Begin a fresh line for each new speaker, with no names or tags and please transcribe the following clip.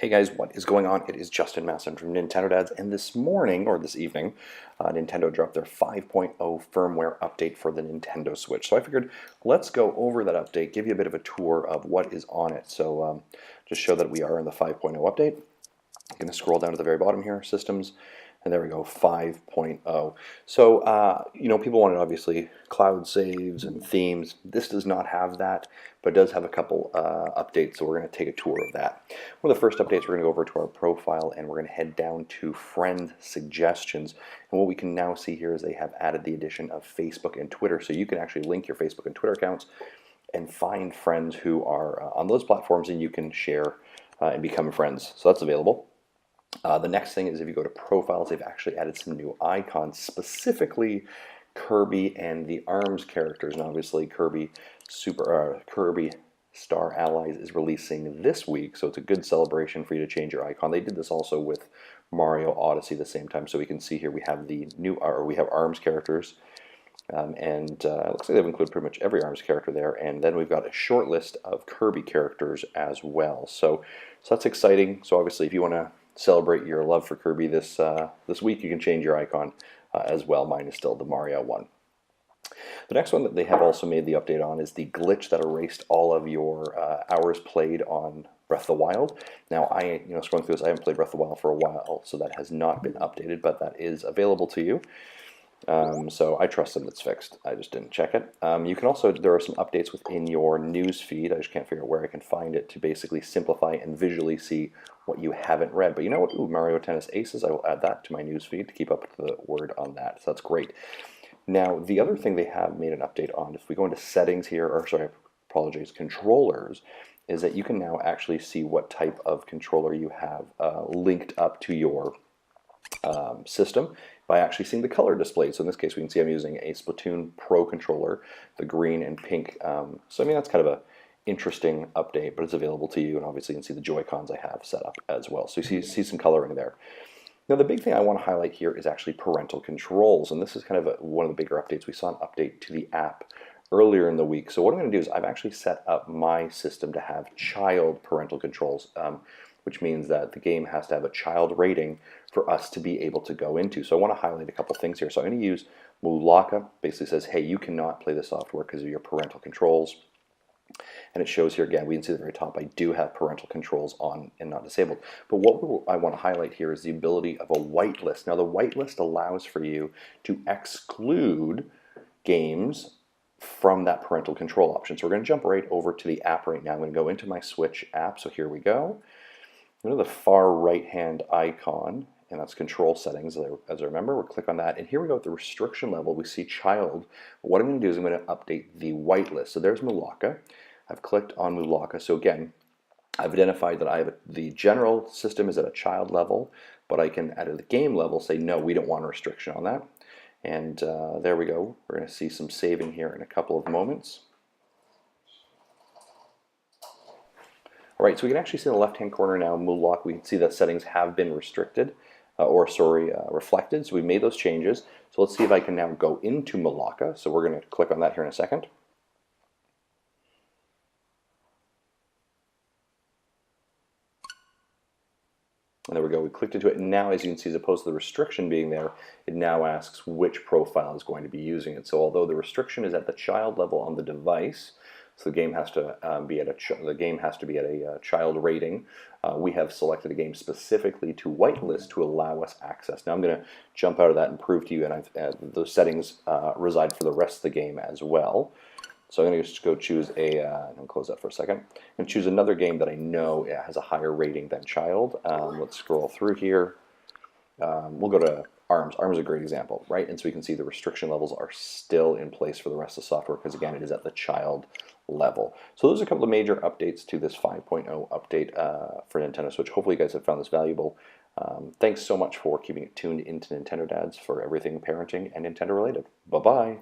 Hey guys, what is going on? It is Justin Masson from Nintendo Dads, and this morning, or this evening, Nintendo dropped their 5.0 firmware update for the Nintendo Switch. So I figured let's go over that update, give you a bit of a tour of what is on it. So just show that we are in the 5.0 update. I'm going to scroll down to the very bottom here, Systems, and there we go, 5.0. So, people wanted obviously cloud saves and themes. This does not have that, but it does have a couple updates, so we're going to take a tour of that. One of the first updates, we're going to go over to our profile, and we're going to head down to friend suggestions. And what we can now see here is they have added the addition of Facebook and Twitter, so you can actually link your Facebook and Twitter accounts and find friends who are on those platforms, and you can share and become friends. So that's available. The next thing is if you go to profiles, they've actually added some new icons, specifically Kirby and the ARMS characters. And obviously Kirby Star Allies is releasing this week, so it's a good celebration for you to change your icon. They did this also with Mario Odyssey the same time, so we can see here we have the new, we have ARMS characters. It looks like they've included pretty much every ARMS character there, and then we've got a short list of Kirby characters as well. So that's exciting. So obviously, if you want to celebrate your love for Kirby this week, you can change your icon as well. Mine is still the Mario one. The next one that they have also made the update on is the glitch that erased all of your hours played on Breath of the Wild. Now, scrolling through this, I haven't played Breath of the Wild for a while, so that has not been updated, but that is available to you. So I trust that it's fixed. I just didn't check it. You can also, there are some updates within your news feed. I just can't figure out where I can find it to basically simplify and visually see what you haven't read. But you know what? Ooh, Mario Tennis Aces. I will add that to my news feed to keep up to the word on that. So that's great. Now, the other thing they have made an update on, if we go into settings here, or sorry, apologies, controllers, is that you can now actually see what type of controller you have linked up to your system by actually seeing the color displayed. So in this case, we can see I'm using a Splatoon Pro controller, the green and pink. So I mean, that's kind of a interesting update, but it's available to you, and obviously you can see the Joy-Cons I have set up as well. So you see some coloring there. Now the big thing I want to highlight here is actually parental controls, and this is kind of one of the bigger updates. We saw an update to the app earlier in the week. So what I'm going to do is I've actually set up my system to have child parental controls, which means that the game has to have a child rating for us to be able to go into. So I want to highlight a couple things here. So I'm going to use Mulaka. Basically says, hey, you cannot play the software because of your parental controls. And it shows here again, we can see at the very top, I do have parental controls on and not disabled. But what I want to highlight here is the ability of a whitelist. Now the whitelist allows for you to exclude games from that parental control option. So we're going to jump right over to the app right now. I'm going to go into my Switch app. So here we go. Go to the far right hand icon, and that's control settings. As I remember, we'll click on that, and here we go at the restriction level. We see child. What I'm going to do is I'm going to update the whitelist. So there's Mulaka. I've clicked on Mulaka. So again, I've identified that I have the general system is at a child level, but I can at the game level say no, we don't want a restriction on that. And there we go. We're going to see some saving here in a couple of moments. All right, so we can actually see in the left-hand corner now, Mulaka, we can see that settings have been restricted, reflected. So we made those changes. So let's see if I can now go into Mulaka. So we're going to click on that here in a second. And there we go, we clicked into it, and now as you can see, as opposed to the restriction being there, it now asks which profile is going to be using it. So although the restriction is at the child level on the device, so the game has to be at a child rating, we have selected a game specifically to whitelist to allow us access. Now I'm going to jump out of that and prove to you, and those settings reside for the rest of the game as well. So I'm going to just go choose and close that for a second, and choose another game that I know has a higher rating than child. Let's scroll through here. We'll go to ARMS. ARMS is a great example, right? And so we can see the restriction levels are still in place for the rest of the software because, again, it is at the child level. So those are a couple of major updates to this 5.0 update for Nintendo Switch. Hopefully you guys have found this valuable. Thanks so much for keeping it tuned into Nintendo Dads for everything parenting and Nintendo related. Bye-bye.